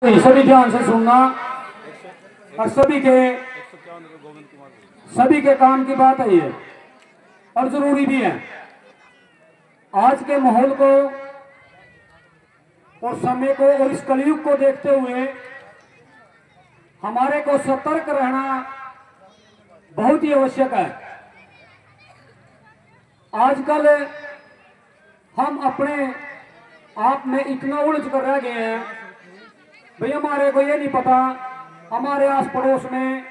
सभी ध्यान से सुनना और सभी के काम की बात है ये, और जरूरी भी है। आज के माहौल को और समय को और इस कलयुग को देखते हुए हमारे को सतर्क रहना बहुत ही आवश्यक है। आजकल हम अपने आप में इतना उलझ कर रह गए हैं भाई, हमारे को ये नहीं पता हमारे आस पड़ोस में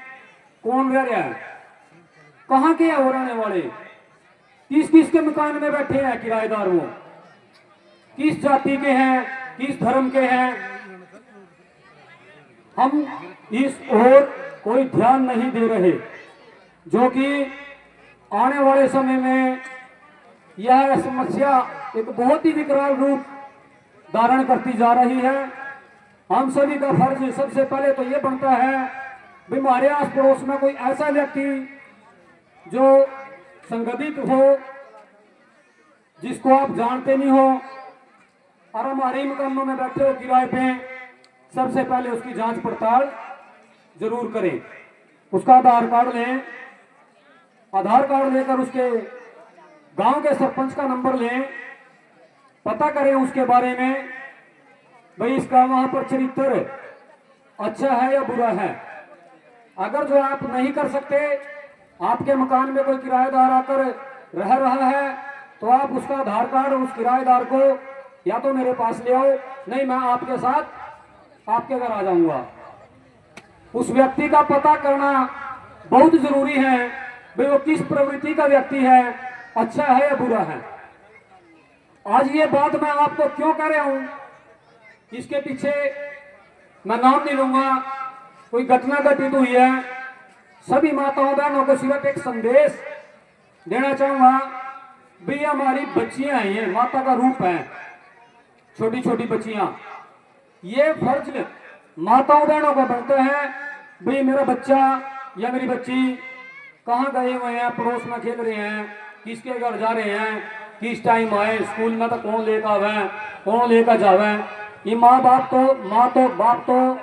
कौन रह रहा है, कहाँ के हैं वो रहने वाले, किस किस के मकान में बैठे हैं किराएदार, वो किस जाति के हैं, किस धर्म के हैं। हम इस ओर कोई ध्यान नहीं दे रहे, जो कि आने वाले समय में यह समस्या एक बहुत ही विकराल रूप धारण करती जा रही है। हम सभी का फर्ज सबसे पहले तो ये बनता है कि हमारे आस पड़ोस में कोई ऐसा व्यक्ति जो संगठित हो, जिसको आप जानते नहीं हो और हमारे मकानों में बैठे हो किराए पे, सबसे पहले उसकी जांच पड़ताल जरूर करें। उसका आधार कार्ड लें, आधार कार्ड लेकर उसके गांव के सरपंच का नंबर लें, पता करें उसके बारे में भाई इसका वहां पर चरित्र अच्छा है या बुरा है। अगर जो आप नहीं कर सकते, आपके मकान में कोई किराएदार आकर रह रहा है, तो आप उसका आधार कार्ड उस किराएदार को या तो मेरे पास ले आओ, नहीं मैं आपके साथ आपके घर आ जाऊंगा। उस व्यक्ति का पता करना बहुत जरूरी है भाई वो किस प्रवृत्ति का व्यक्ति है, अच्छा है या बुरा है। आज ये बात मैं आपको क्यों कह रहा हूं, इसके पीछे मैं नाम नहीं लूंगा, कोई घटना घटित हुई है। सभी माताओं बहनों को सिर्फ एक संदेश देना चाहूंगा, भाई हमारी बच्चियां आई हैं, माता का रूप है, छोटी छोटी बच्चियां। ये फर्ज माताओं बहनों का बनता है भाई मेरा बच्चा या मेरी बच्ची कहाँ गए हुए हैं, पड़ोस में खेल रहे हैं, किसके घर जा रहे हैं, किस टाइम आए, स्कूल में तो कौन लेकर आवे, कौन लेकर जावे। ये माँ बाप तो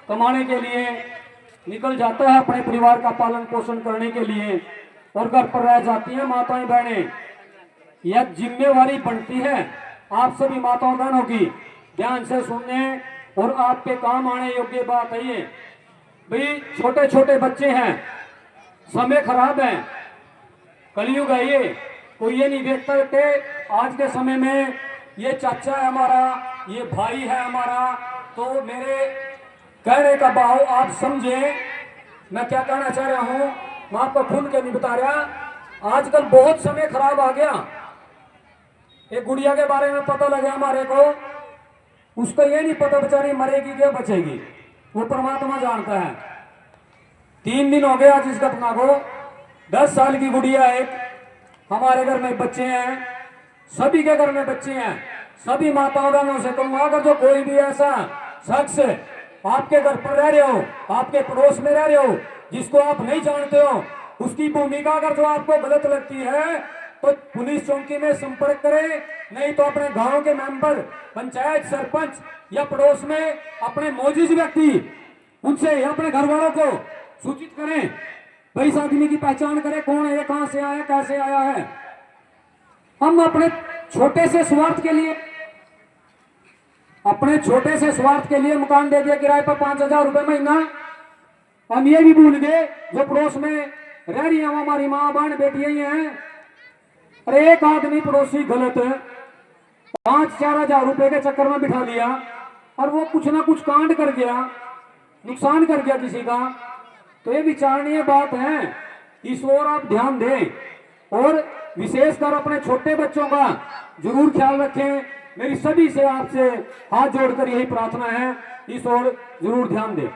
कमाने के लिए निकल जाता है, अपने परिवार का पालन पोषण करने के लिए, और घर पर रह जाती हैं माताएं बहनें। यह जिम्मेवारी बनती है आप सभी माताओं बहनों की, ध्यान से सुनने और आपके काम आने योग्य बात है ये। भाई छोटे छोटे बच्चे हैं, समय खराब है, कलयुग है ये, कोई ये नहीं देखता कि आज के समय में ये चाचा है हमारा, ये भाई है हमारा। तो मेरे कहने का भाव आप समझे, मैं क्या कहना चाह रहा हूं, मैं आपको खुल के नहीं बता रहा। आजकल बहुत समय खराब आ गया। एक गुड़िया के बारे में पता लगा हमारे को, उसको ये नहीं पता बेचारी मरेगी क्या बचेगी, वो परमात्मा जानता है। 3 दिन हो गए आज इस घटना को। 10 साल की गुड़िया, एक हमारे घर में बच्चे हैं, सभी के घर में बच्चे हैं। सभी माताओं बहनों से कहूंगा, अगर जो कोई भी ऐसा शख्स आपके घर पर रह रहे हो, आपके पड़ोस में रह रहे हो, जिसको आप नहीं जानते हो, उसकी भूमिका अगर जो आपको गलत लगती है तो पुलिस चौकी में संपर्क करें, नहीं तो अपने गांव के मेंबर, पंचायत सरपंच या पड़ोस में अपने मौजूद व्यक्ति, उनसे या अपने घर वालों को सूचित करें। भाई इस आदमी की पहचान करें, कौन है, कहां से आया, कैसे आया है। हम अपने छोटे से स्वार्थ के लिए मकान दे दिया किराए पर 5,000 रुपए महीना। हम ये भी भूल गए जो पड़ोस में रह रही है हमारी माँ बहन बेटियां ही हैं। अरे एक आदमी पड़ोसी गलत 5-4 हजार रुपए के चक्कर में बिठा लिया और वो कुछ ना कुछ कांड कर गया, नुकसान कर गया किसी का, तो ये विचारणीय बात है। इस ओर आप ध्यान दें और विशेषकर अपने छोटे बच्चों का जरूर ख्याल रखें। मेरी सभी से आपसे हाथ जोड़कर यही प्रार्थना है, इस ओर जरूर ध्यान दें।